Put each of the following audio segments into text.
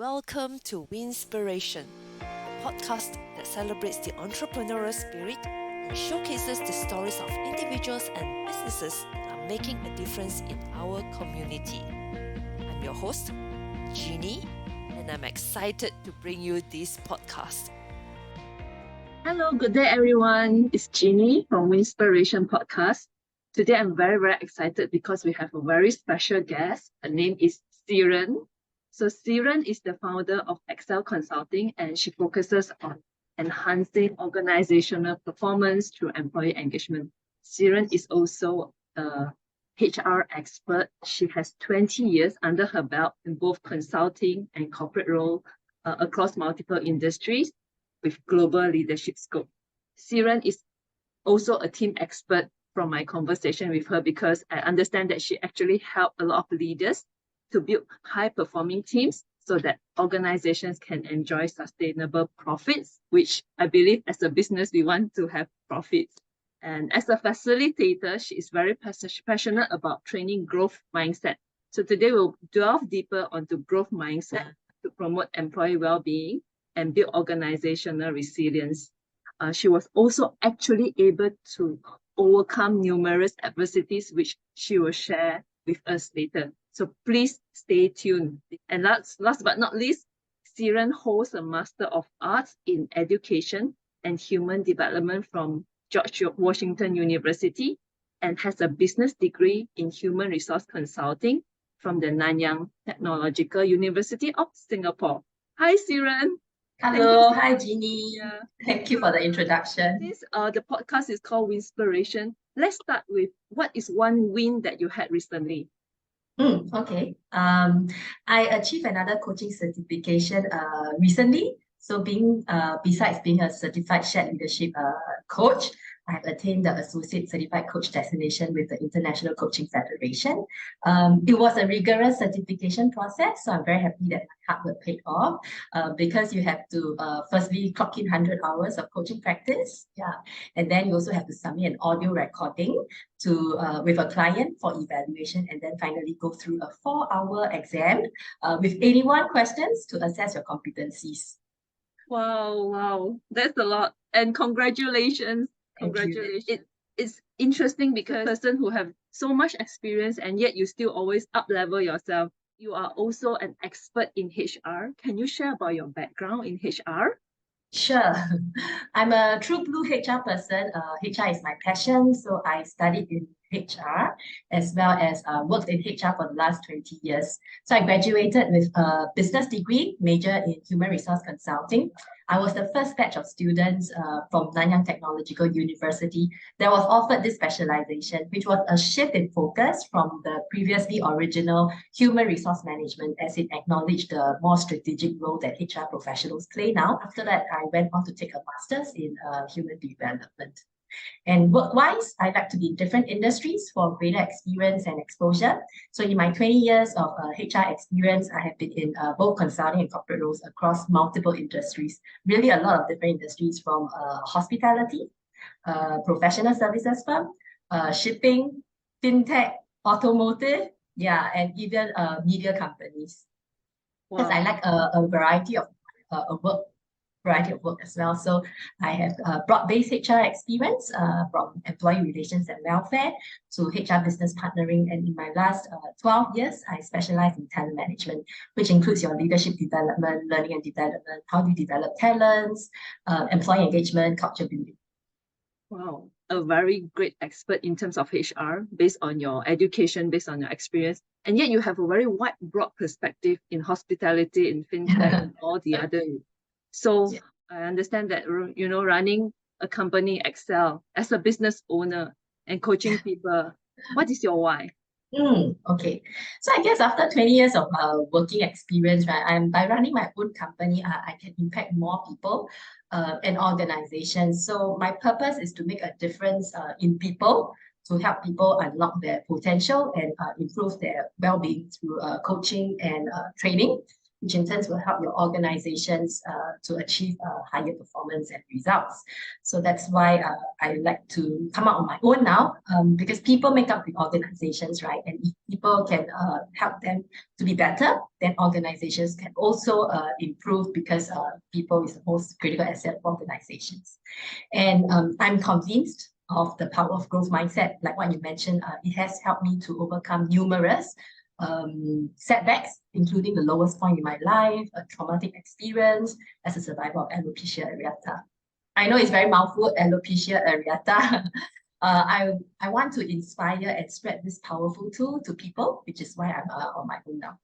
Welcome to Winspiration, a podcast that celebrates the entrepreneurial spirit and showcases the stories of individuals and businesses that are making a difference in our community. I'm your host, Jeannie, and I'm excited to bring you this podcast. Hello, good day everyone. It's Jeannie from Winspiration Podcast. Today I'm very excited because we have a very special guest. Her name is Siren. So Siren is the founder of Excel Consulting and she focuses on enhancing organizational performance through employee engagement. Siren is also a HR expert. She has 20 years under her belt in both consulting and corporate role across multiple industries with global leadership scope. Siren is also a team expert from my conversation with her because I understand that she actually helped a lot of leaders to build high-performing teams so that organizations can enjoy sustainable profits, which I believe as a business, we want to have profits. And as a facilitator, she is very passionate about training growth mindset. So today we'll delve deeper onto growth mindset to promote employee well-being and build organizational resilience. She was also actually able to overcome numerous adversities, which she will share with us later. So please stay tuned. And last but not least, Siren holds a Master of Arts in Education and Human Development from George Washington University and has a business degree in Human Resource Consulting from the Nanyang Technological University of Singapore. Hi, Siren. Hello, hi Jeannie. Yeah. Thank you for the introduction. Since the podcast is called Winspiration, let's start with what is one win that you had recently? Okay. I achieved another coaching certification recently. So besides being a certified shared leadership coach, I have attained the Associate Certified Coach designation with the International Coaching Federation. It was a rigorous certification process, so I'm very happy that my hard work paid off because you have to firstly clock in 100 hours of coaching practice, and then you also have to submit an audio recording to with a client for evaluation, and then finally go through a 4-hour exam with 81 questions to assess your competencies. Wow, that's a lot, and congratulations. It's interesting because a person who have so much experience and yet you still always up-level yourself. You are also an expert in HR. Can you share about your background in HR? Sure. I'm a true blue HR person. HR is my passion, so I studied in HR as well as worked in HR for the last 20 years. So I graduated with a business degree, major in human resource consulting. I was the first batch of students from Nanyang Technological University that was offered this specialization, which was a shift in focus from the previously original human resource management as it acknowledged the more strategic role that HR professionals play now. After that, I went on to take a master's in human development. And work-wise, I like to be in different industries for greater experience and exposure. So in my 20 years of HR experience, I have been in both consulting and corporate roles across multiple industries, really a lot of different industries from hospitality, professional services firm, shipping, fintech, automotive, and even media companies. Because I like a variety of work as well. So I have broad-based HR experience from employee relations and welfare to HR business partnering. And in my last 12 years, I specialize in talent management, which includes your leadership development, learning and development, how do you develop talents, employee engagement, culture building. Wow, a very great expert in terms of HR based on your education, based on your experience. And yet you have a very wide, broad perspective in hospitality, in fintech, and all the other. So I understand that, running a company, Excel, as a business owner and coaching people, what is your why? Okay. So I guess after 20 years of working experience, right, by running my own company, I can impact more people and organizations. So my purpose is to make a difference in people, to help people unlock their potential and improve their well-being through coaching and training. which in turn will help your organizations to achieve higher performance and results. So that's why I like to come out on my own now, because people make up the organizations, right? And if people can help them to be better, then organizations can also improve, because people is the most critical asset of organizations. And I'm convinced of the power of growth mindset. Like what you mentioned, it has helped me to overcome numerous setbacks, including the lowest point in my life, a traumatic experience as a survivor of alopecia areata. I know it's very mouthful, alopecia areata. I want to inspire and spread this powerful tool to people, which is why I'm on my own now.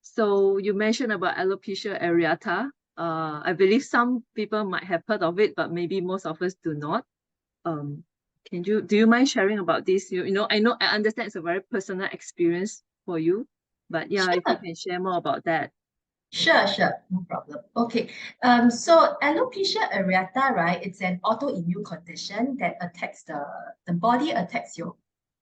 So you mentioned about alopecia areata. I believe some people might have heard of it, but maybe most of us do not. Do you mind sharing about this? I understand it's a very personal experience for you, but yeah, Sure. if you can share more about that. Sure, no problem. Okay, so alopecia areata, right? It's an autoimmune condition that attacks the body, attacks your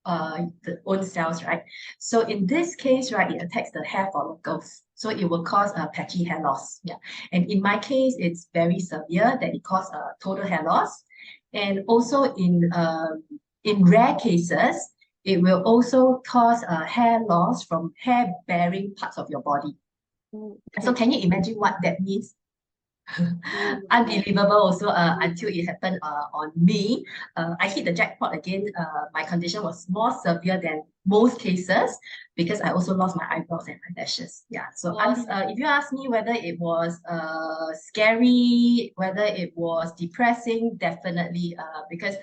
the own cells, right? So in this case, right, it attacks the hair follicles. So it will cause a patchy hair loss. Yeah, and in my case, it's very severe that it causes total hair loss, and also in rare cases, it will also cause hair loss from hair-bearing parts of your body. Okay. So can you imagine what that means? Unbelievable also until it happened on me. I hit the jackpot again. My condition was more severe than most cases, because I also lost my eyebrows and eyelashes. Yeah. So if you ask me whether it was scary, whether it was depressing, definitely, because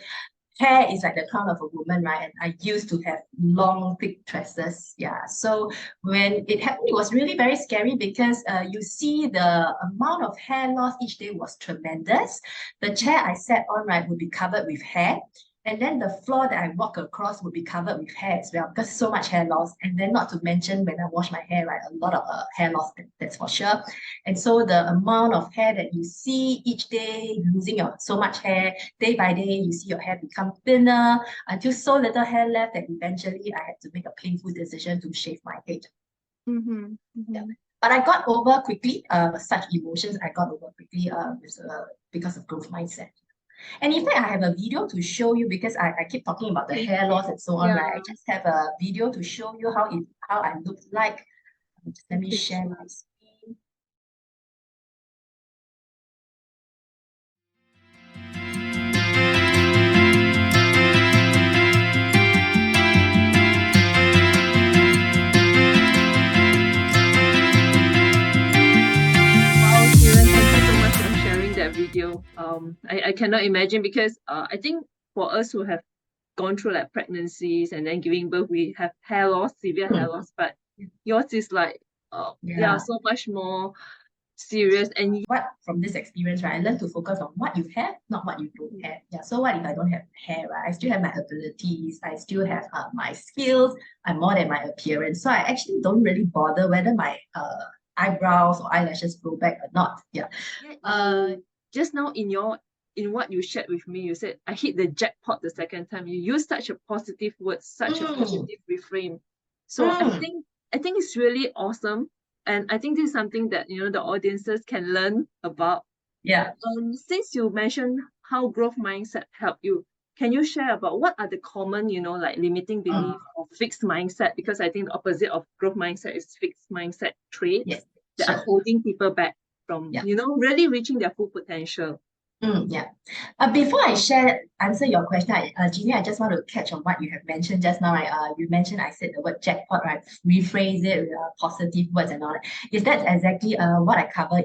hair is like the crown of a woman, right? And I used to have long, thick tresses. Yeah. So when it happened, it was really very scary, because you see the amount of hair loss each day was tremendous. The chair I sat on, right, would be covered with hair. And then the floor that I walk across would be covered with hair as well, because so much hair loss. And then not to mention when I wash my hair, right, a lot of hair loss, that's for sure. And so the amount of hair that you see each day, losing so much hair, day by day, you see your hair become thinner until so little hair left that eventually I had to make a painful decision to shave my head. Yeah. But I got over quickly, such emotions I got over quickly because of growth mindset. And in fact, I have a video to show you, because I keep talking about the hair loss and so on, right? I just have a video to show you how I look like. Let me share my screen. Video. I cannot imagine, because I think for us who have gone through like pregnancies and then giving birth, we have hair loss, severe hair loss, but yours is like so much more serious. And what from this experience, right, I learned to focus on what you have, not what you don't have. Yeah. So what if I don't have hair, right? I still have my abilities, I still have my skills, I'm more than my appearance. So I actually don't really bother whether my eyebrows or eyelashes grow back or not. Yeah. Just now in what you shared with me, you said I hit the jackpot the second time. You used such a positive word, such a positive reframe. So I think it's really awesome. And I think this is something that the audiences can learn about. Yeah. Since you mentioned how growth mindset helped you, can you share about what are the common, like limiting belief or fixed mindset? Because I think the opposite of growth mindset is fixed mindset traits that are holding people back from, really reaching their full potential. Yeah. Before I answer your question, Jeannie, I just want to catch on what you have mentioned just now. Right? You mentioned I said the word jackpot, right? Rephrase it with positive words and all that. Is that exactly what I cover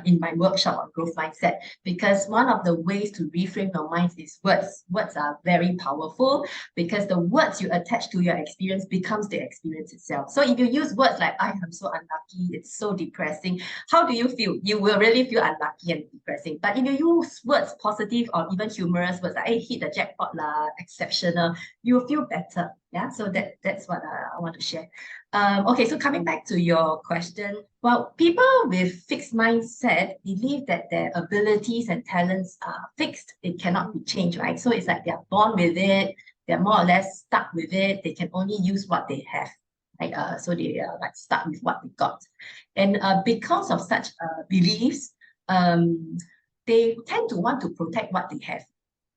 in my workshop on growth mindset? Because one of the ways to reframe your mind is words. Words are very powerful, because the words you attach to your experience becomes the experience itself. So if you use words like I am so unlucky, it's so depressing, how do you feel? You will really feel unlucky and depressing. But if you use words, positive or even humorous words like, hey, hit the jackpot lah, exceptional, you will feel better. Yeah, so that's what I want to share. Okay, so coming back to your question, well, people with fixed mindset believe that their abilities and talents are fixed. It cannot be changed, right? So it's like they're born with it, they're more or less stuck with it, they can only use what they have. right? So they like start with what they got. And because of such beliefs, they tend to want to protect what they have.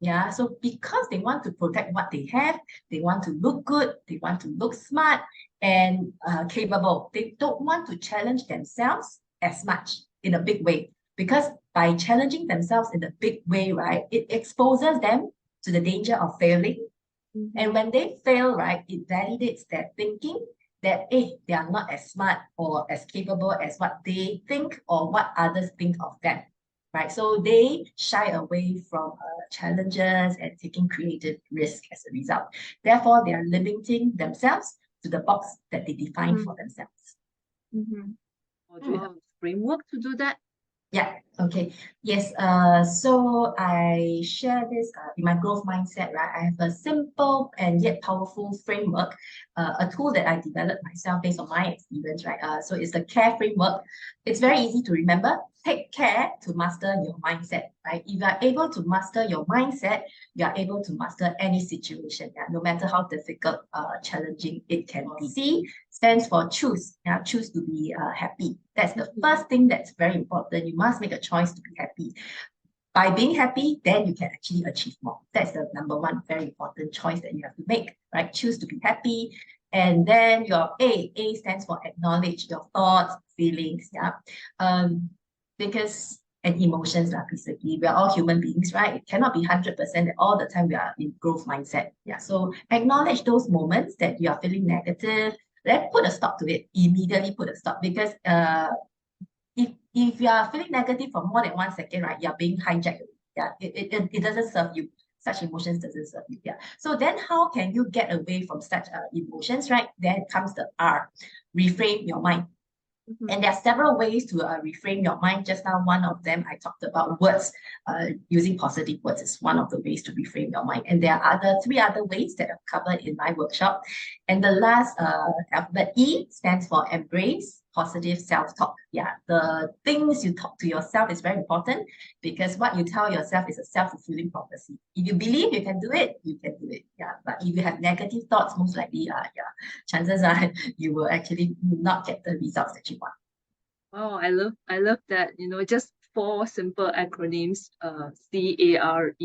Yeah, so because they want to protect what they have, they want to look good, they want to look smart and capable. They don't want to challenge themselves as much in a big way, because by challenging themselves in a big way, right, it exposes them to the danger of failing. And when they fail, right, it validates their thinking that, hey, they are not as smart or as capable as what they think or what others think of them, right? So they shy away from challenges and taking creative risk as a result. Therefore, they are limiting themselves to the box that they define for themselves. Or do you have a framework to do that? Yeah, okay. Yes, so I share this in my growth mindset, right? I have a simple and yet powerful framework, a tool that I developed myself based on my experience, right? So it's the CARE framework. It's very easy to remember. Take care to master your mindset, right? If you are able to master your mindset, you are able to master any situation, yeah, no matter how difficult, challenging it can be. C stands for choose. Yeah, choose to be happy. That's the first thing that's very important. You must make a choice to be happy. By being happy, then you can actually achieve more. That's the number one very important choice that you have to make, right? Choose to be happy. And then your A stands for acknowledge your thoughts, feelings, yeah. Because and emotions, basically. We are all human beings, right? It cannot be 100% that all the time we are in growth mindset. Yeah. So acknowledge those moments that you are feeling negative. Then put a stop to it. Immediately put a stop, because if you are feeling negative for more than 1 second, right, you're being hijacked. Yeah, it doesn't serve you. Such emotions doesn't serve you. Yeah. So then how can you get away from such emotions, right? Then comes the R, reframe your mind. And there are several ways to reframe your mind. Just now, one of them I talked about words, using positive words is one of the ways to reframe your mind. And there are three other ways that I've covered in my workshop. And the last alphabet E stands for embrace positive self-talk. Yeah, the things you talk to yourself is very important, because what you tell yourself is a self-fulfilling prophecy. If you believe you can do it, you can do it. Yeah, but if you have negative thoughts, most likely, chances are you will actually not get the results that you want. Oh, I love that. Just 4 simple acronyms, CARE,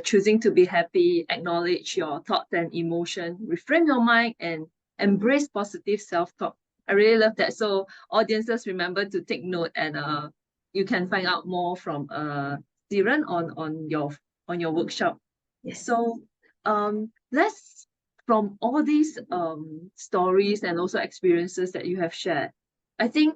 choosing to be happy, acknowledge your thoughts and emotion, reframe your mind, and embrace positive self-talk. I really love that. So audiences, remember to take note, and you can find out more from Siren on your workshop. Yes. So let's from all these stories and also experiences that you have shared, I think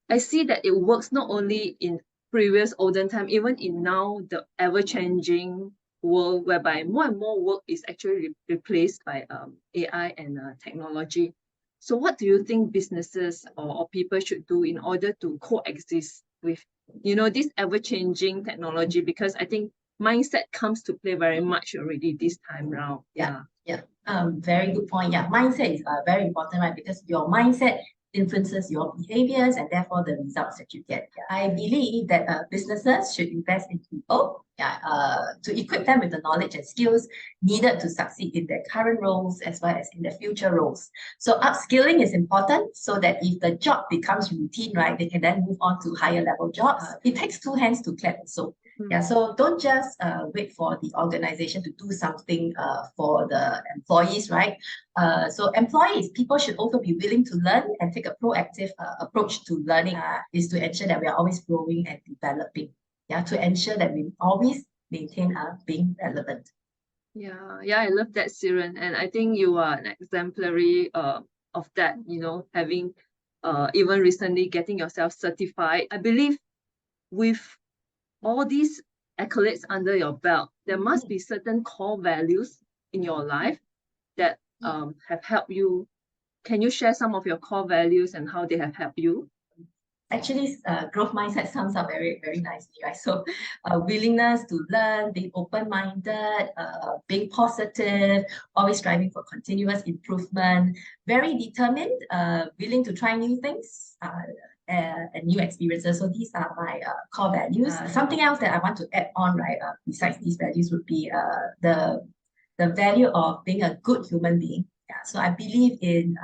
I see that it works not only in previous olden time, even in now the ever-changing world, whereby more and more work is actually replaced by AI and technology. So what do you think businesses or people should do in order to coexist with this ever-changing technology? Because I think mindset comes to play very much already this time round. Yeah. Very good point. Yeah, mindset is very important, right? Because your mindset influences your behaviors and therefore the results that you get. Yeah. I believe that businesses should invest in people, to equip them with the knowledge and skills needed to succeed in their current roles as well as in their future roles. So upskilling is important, so that if the job becomes routine, right, they can then move on to higher level jobs. It takes 2 hands to clap so. Yeah, so don't just wait for the organization to do something for the employees, right? So employees, people should also be willing to learn and take a proactive approach to learning, is to ensure that we are always growing and developing. Yeah, to ensure that we always maintain being relevant. Yeah, I love that, Siren, and I think you are an exemplary of that. Having even recently getting yourself certified. I believe with all these accolades under your belt, there must be certain core values in your life that have helped you. Can you share some of your core values and how they have helped you? Actually, growth mindset sums up very, very nicely, right? So willingness to learn, being open-minded, being positive, always striving for continuous improvement, very determined, willing to try new things, and new experiences. So these are my core values. Something else that I want to add on, right, besides these values would be the value of being a good human being. Yeah, so I believe in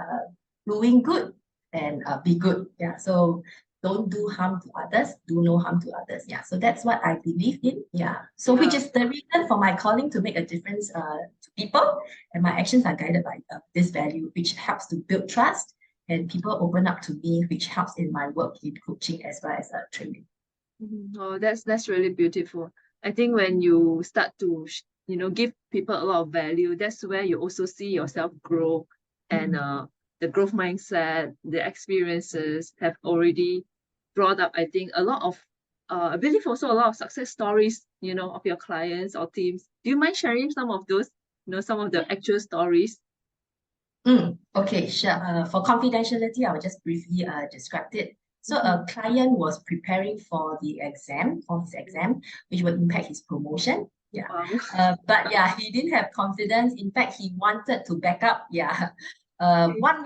doing good and be good. Yeah, so don't do harm to others, do no harm to others. Yeah, so that's what I believe in. Yeah, so which Yeah. is the reason for my calling to make a difference to people, and my actions are guided by this value, which helps to build trust, and people open up to me, which helps in my work in coaching as well as training. Oh, that's really beautiful. I think when you start to give people a lot of value, that's where you also see yourself grow, and the growth mindset, the experiences have already brought up, I think, a lot of I believe also a lot of success stories, of your clients or teams. Do you mind sharing some of those, some of the actual stories? Okay, sure. For confidentiality, I will just briefly describe it. So a client was preparing for his exam, which will impact his promotion. Yeah. Wow. But yeah, he didn't have confidence. In fact, he wanted to back up. Yeah. Okay. 1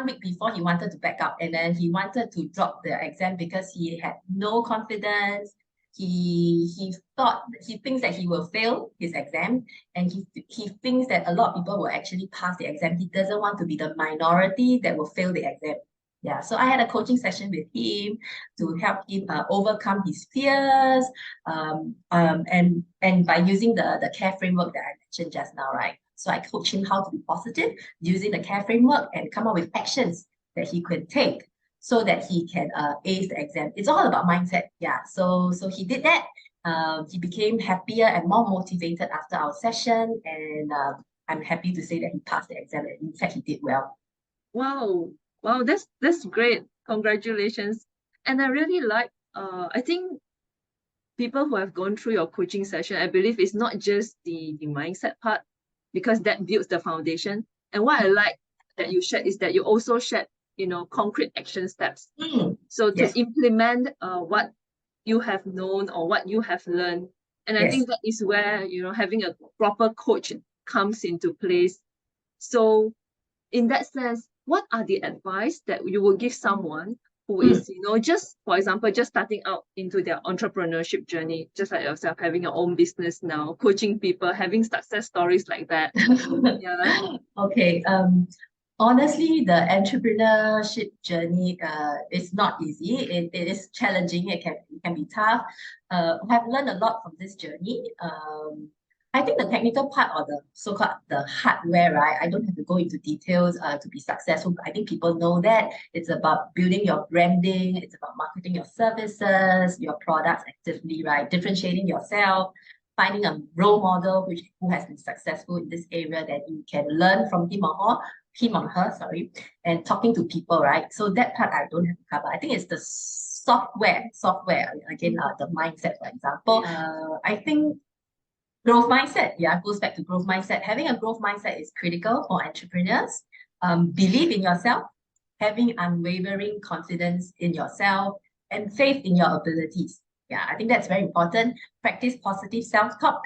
week before he wanted to back up, and then he wanted to drop the exam because he had no confidence. He thinks that he will fail his exam, and he thinks that a lot of people will actually pass the exam. He doesn't want to be the minority that will fail the exam. Yeah, so I had a coaching session with him to help him overcome his fears, and by using the CARE framework that I mentioned just now, right? So I coach him how to be positive using the CARE framework and come up with actions that he could take so that he can ace the exam. It's all about mindset. Yeah, so he did that. He became happier and more motivated after our session, and I'm happy to say that he passed the exam. And in fact, he did well. Wow. Wow, that's great. Congratulations. And I really like I think people who have gone through your coaching session, I believe it's not just the mindset part, because that builds the foundation. And what I like that you shared is that you also shared, concrete action steps. So to Yes, implement what you have known or what you have learned. And I yes. think that is where, having a proper coach comes into place. So in that sense, what are the advice that you will give someone who is, just, for example, just starting out into their entrepreneurship journey, just like yourself, having your own business now, coaching people, having success stories like that? Yeah. Okay. Honestly, the entrepreneurship journey is not easy. It is challenging. It can be tough. I've learned a lot from this journey. I think the technical part or the so-called the hardware, right? I don't have to go into details to be successful. I think people know that it's about building your branding. It's about marketing your services, your products actively, right? Differentiating yourself, finding a role model who has been successful in this area that you can learn from him or her, sorry, and talking to people, right? So that part I don't have to cover. I think it's the software again, the mindset, for example. I think growth mindset, yeah, goes back to growth mindset. Having a growth mindset is critical for entrepreneurs. Believe in yourself, having unwavering confidence in yourself, and faith in your abilities. Yeah, I think that's very important. Practice positive self-talk.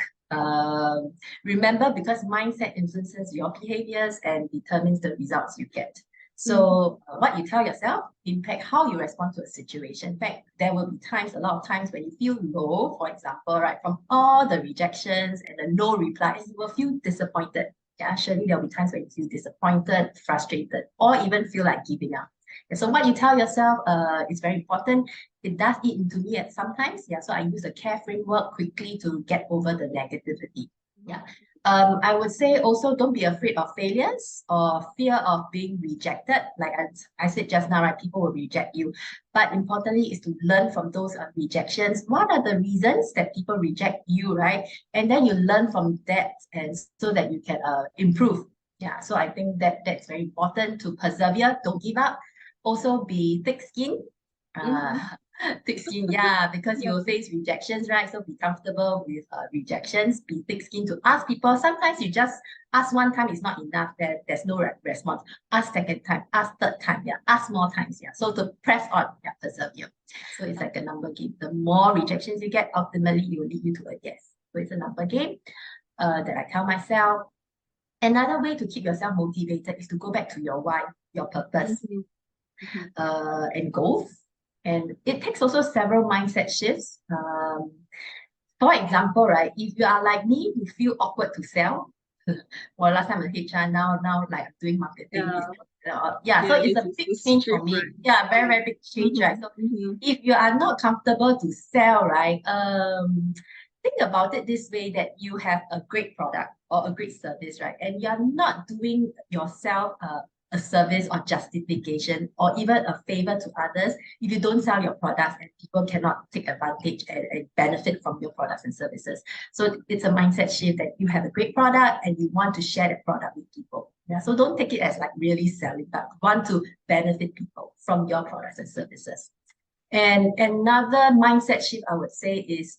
Remember, because mindset influences your behaviors and determines the results you get. So what you tell yourself impact how you respond to a situation. In fact, there will be times, a lot of times when you feel low, for example, right, from all the rejections and the no replies, you will feel disappointed. Yeah, surely there'll be times when you feel disappointed, frustrated, or even feel like giving up. And so what you tell yourself is very important. It does eat into me at sometimes. Yeah, so I use a CARE framework quickly to get over the negativity. Yeah. I would say also don't be afraid of failures or fear of being rejected. Like I said just now, right? People will reject you. But importantly is to learn from those rejections. What are the reasons that people reject you, right? And then you learn from that, and so that you can improve. Yeah, so I think that's very important to persevere, don't give up. Also be thick-skinned. Thick-skinned, yeah, because you will face rejections, right? So be comfortable with rejections. Be thick-skinned to ask people. Sometimes you just ask one time is not enough. There's no response. Ask second time. Ask third time. Yeah. Ask more times. Yeah. So to press on. Yeah. Persevere. So it's like a number game. The more rejections you get, ultimately it will lead you to a yes. So it's a number game that I tell myself. Another way to keep yourself motivated is to go back to your why, your purpose, and goals. And it takes also several mindset shifts. For example, right, if you are like me, you feel awkward to sell, Well, last time I'm HR, now like I'm doing marketing. Yeah. Yeah, so Yeah, it's a it's big it's change for me. different. Yeah, very, very big change, right? So if you are not comfortable to sell, right, think about it this way, that you have a great product or a great service, right? And you're not doing yourself a service or justification or even a favor to others if you don't sell your products and people cannot take advantage and benefit from your products and services. So it's a mindset shift that you have a great product and you want to share that product with people. Yeah, so don't take it as like really selling, but want to benefit people from your products and services. And another mindset shift I would say is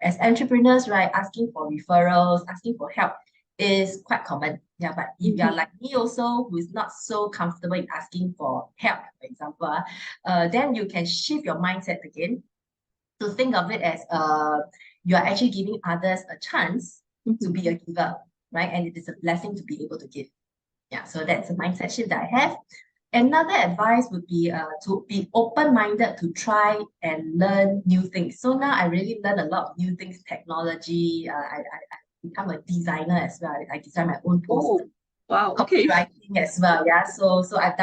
as entrepreneurs, right, asking for referrals, asking for help is quite common. Yeah, but if you are like me also, who is not so comfortable in asking for help, for example, then you can shift your mindset again to think of it as you are actually giving others a chance to be a giver, right? And it is a blessing to be able to give. Yeah, so that's a mindset shift that I have. Another advice would be to be open-minded to try and learn new things. So now I really learn a lot of new things, technology. I become a designer as well. I design my own posts, Oh, wow. Okay. copywriting as well. Yeah, so I've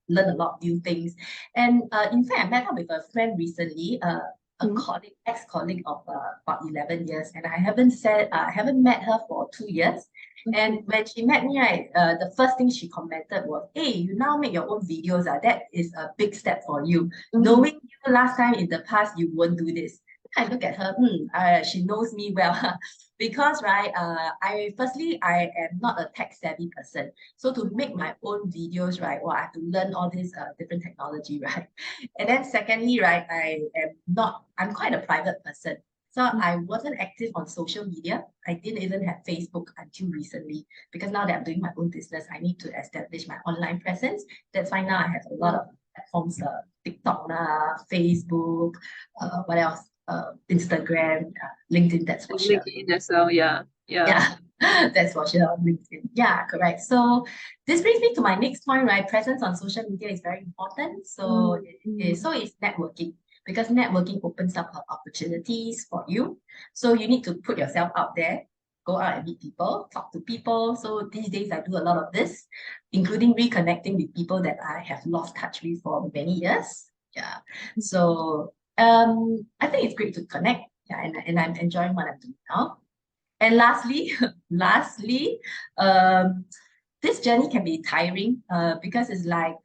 learned a lot of new things. And in fact, I met up with a friend recently, a colleague, ex-colleague of about 11 years, and I haven't met her for 2 years. And when she met me, right, the first thing she commented was, "Hey, you now make your own videos. That is a big step for you. Knowing you last time in the past, you won't do this." I look at her, she knows me well. Because right, I am not a tech savvy person. So to make my own videos, right, well, I have to learn all this different technology, right? And then secondly, right, I'm quite a private person. So I wasn't active on social media. I didn't even have Facebook until recently, because now that I'm doing my own business, I need to establish my online presence. That's why now I have a lot of platforms, TikTok, Facebook, what else? Instagram, LinkedIn, that's for sure. LinkedIn as well. Yeah. Yeah, that's for sure. LinkedIn. Yeah, correct. So this brings me to my next point, right? Presence on social media is very important. So so is networking, because networking opens up opportunities for you. So you need to put yourself out there, go out and meet people, talk to people. So these days I do a lot of this, including reconnecting with people that I have lost touch with for many years. Yeah. So I think it's great to connect. Yeah, and I'm enjoying what I'm doing now. And lastly, lastly, this journey can be tiring because it's like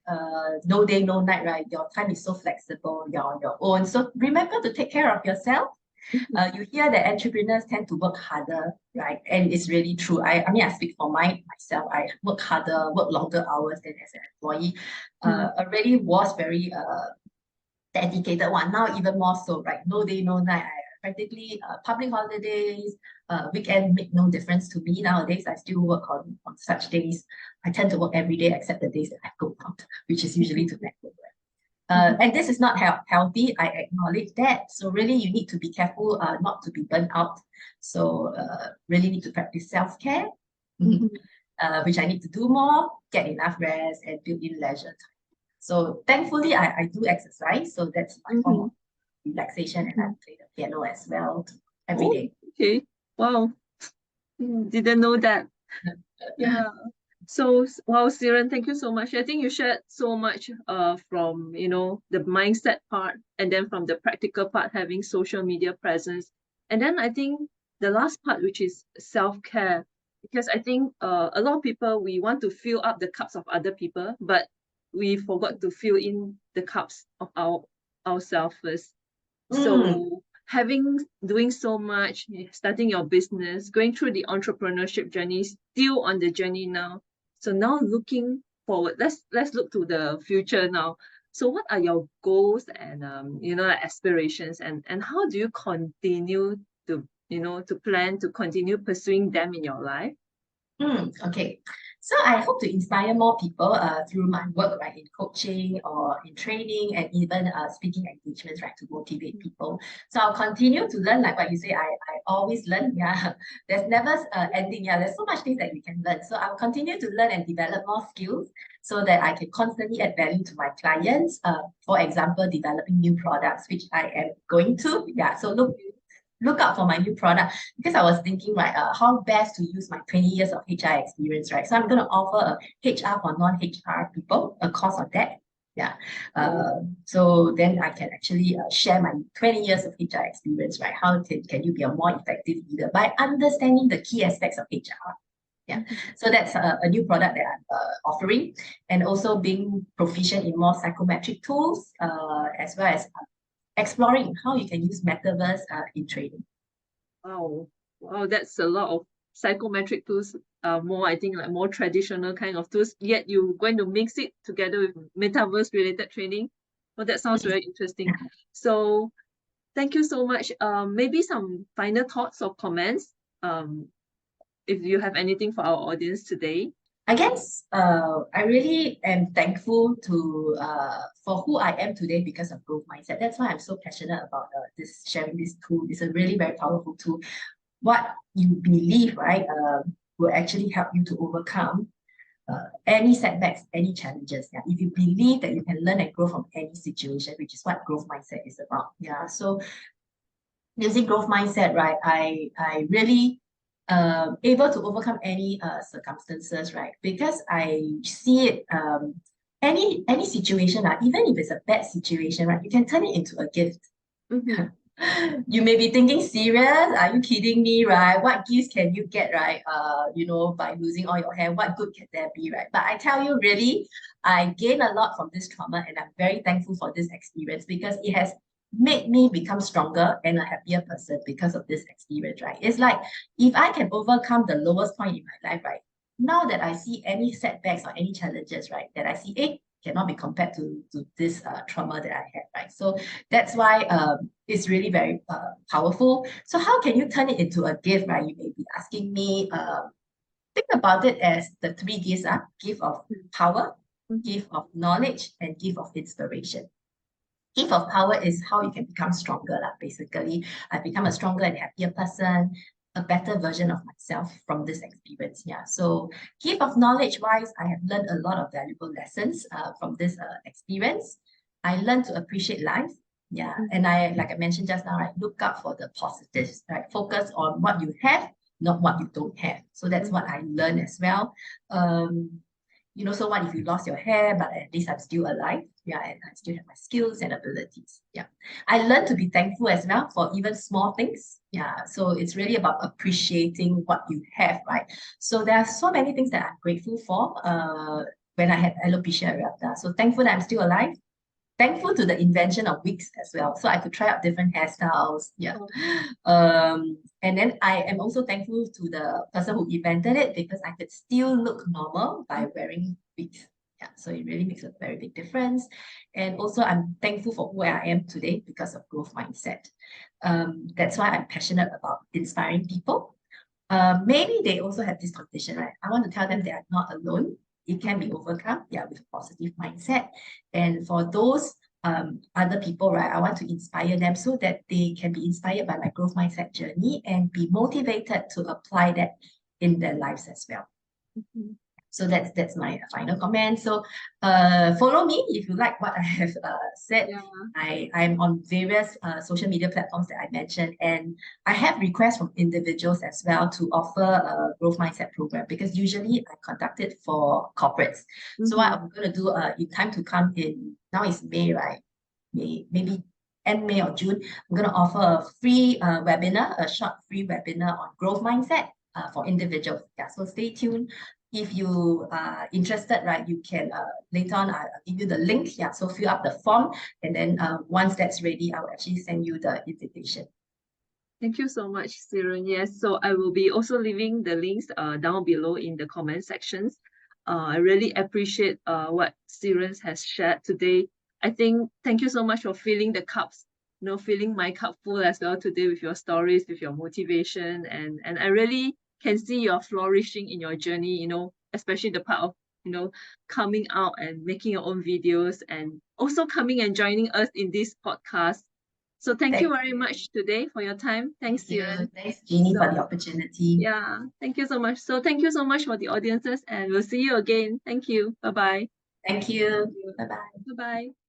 no day, no night, right? Your time is so flexible, you're on your own. So remember to take care of yourself. You hear that entrepreneurs tend to work harder, right? And it's really true. I mean, I speak for myself. I work harder, work longer hours than as an employee. Already was very dedicated one. Now even more so, right? No day, no night. I practically public holidays, weekend make no difference to me nowadays. I still work on such days. I tend to work every day except the days that I go out, which is usually to network. And this is not healthy. I acknowledge that. So really, you need to be careful not to be burnt out. So really need to practice self-care, which I need to do more, get enough rest, and build in leisure time. So thankfully, I do exercise. So that's my form of relaxation, and I play the piano as well every day. Okay. Wow. Didn't know that. Yeah. So, wow, Siren, thank you so much. I think you shared so much from, the mindset part, and then from the practical part, having social media presence. And then I think the last part, which is self-care, because I think a lot of people, we want to fill up the cups of other people, but we forgot to fill in the cups of ourselves first. So doing so much, starting your business, going through the entrepreneurship journey, still on the journey now. So now looking forward, let's look to the future now. So what are your goals and aspirations, and how do you continue to to plan to continue pursuing them in your life? Okay. So I hope to inspire more people through my work, right, in coaching or in training, and even speaking engagements, right, to motivate people. So I'll continue to learn, like what you say, I always learn. Yeah, there's never ending. Yeah, there's so much things that we can learn. So I'll continue to learn and develop more skills so that I can constantly add value to my clients. For example, developing new products, which I am going to. Yeah, so look look out for my new product because I was thinking, right, how best to use my 20 years of HR experience, right? So I'm going to offer a HR for non-HR people, a course on that. Yeah. So then I can actually share my 20 years of HR experience, right? How can you be a more effective leader by understanding the key aspects of HR? Yeah, so that's a new product that I'm offering, and also being proficient in more psychometric tools, as well as exploring how you can use metaverse in trading. Wow, wow, that's a lot of psychometric tools. More, I think, like more traditional kind of tools. Yet you're going to mix it together with metaverse related training. Well, that sounds very interesting. So thank you so much. Maybe some final thoughts or comments. If you have anything for our audience today. I guess I really am thankful to for who I am today because of growth mindset. That's why I'm so passionate about this sharing this tool. It's a really very powerful tool. What you believe, right, will actually help you to overcome any setbacks, any challenges. Yeah, if you believe that you can learn and grow from any situation, which is what growth mindset is about. Yeah, so using growth mindset, right, I really able to overcome any circumstances, right? Because I see it any situation, even if it's a bad situation, right, you can turn it into a gift. You may be thinking, serious? Are you kidding me, right? What gifts can you get, right? By losing all your hair, what good can there be, right? But I tell you, really, I gained a lot from this trauma, and I'm very thankful for this experience because it has made me become stronger and a happier person because of this experience, right? It's like if I can overcome the lowest point in my life, right? Now that I see any setbacks or any challenges, right, that I see, cannot be compared to this trauma that I had, right? So that's why it's really very powerful. So how can you turn it into a gift, right? You may be asking me. Think about it as the three gifts are: gift of power, gift of knowledge, and gift of inspiration. Gift of power is how you can become stronger, basically. I've become a stronger and happier person, a better version of myself from this experience. Yeah. So gift of knowledge wise, I have learned a lot of valuable lessons from this experience. I learned to appreciate life. Yeah. And like I mentioned just now, right, look out for the positives, right? Focus on what you have, not what you don't have. So that's what I learned as well. So what if you lost your hair, but at least I'm still alive? Yeah, and I still have my skills and abilities. Yeah. I learned to be thankful as well for even small things. Yeah. So it's really about appreciating what you have, right? So there are so many things that I'm grateful for when I had alopecia areata. So thankful that I'm still alive. Thankful to the invention of wigs as well. So I could try out different hairstyles. Yeah. And then I am also thankful to the person who invented it because I could still look normal by wearing wigs. Yeah, so it really makes a very big difference. And also I'm thankful for where I am today because of growth mindset. That's why I'm passionate about inspiring people. Maybe they also have this condition, right? I want to tell them they are not alone. It can be overcome, with a positive mindset. And for those other people, right, I want to inspire them so that they can be inspired by my growth mindset journey and be motivated to apply that in their lives as well. So that's my final comment. So follow me if you like what I have said. Yeah. I'm on various social media platforms that I mentioned, and I have requests from individuals as well to offer a growth mindset program because usually I conduct it for corporates. So what I'm going to do in time to come, now is May, right? Maybe end May or June, I'm going to offer a free webinar, a short free webinar on growth mindset for individuals. Yeah, so stay tuned. If you are interested, right, you can later on, I'll give you the link. Yeah, so fill up the form, and then once that's ready, I'll actually send you the invitation. Thank you so much, Siren. Yes, so I will be also leaving the links down below in the comment sections. I really appreciate what Siren has shared today. I think thank you so much for filling the cups, filling my cup full as well today with your stories, with your motivation, and I really can see you're flourishing in your journey, especially the part of, coming out and making your own videos and also coming and joining us in this podcast. So thank you very much today for your time. Thanks, Siren. Thanks, Jeannie, for the opportunity. Yeah, thank you so much. So thank you so much for the audiences, and we'll see you again. Thank you. Bye-bye. Thank you. Bye-bye. Bye-bye.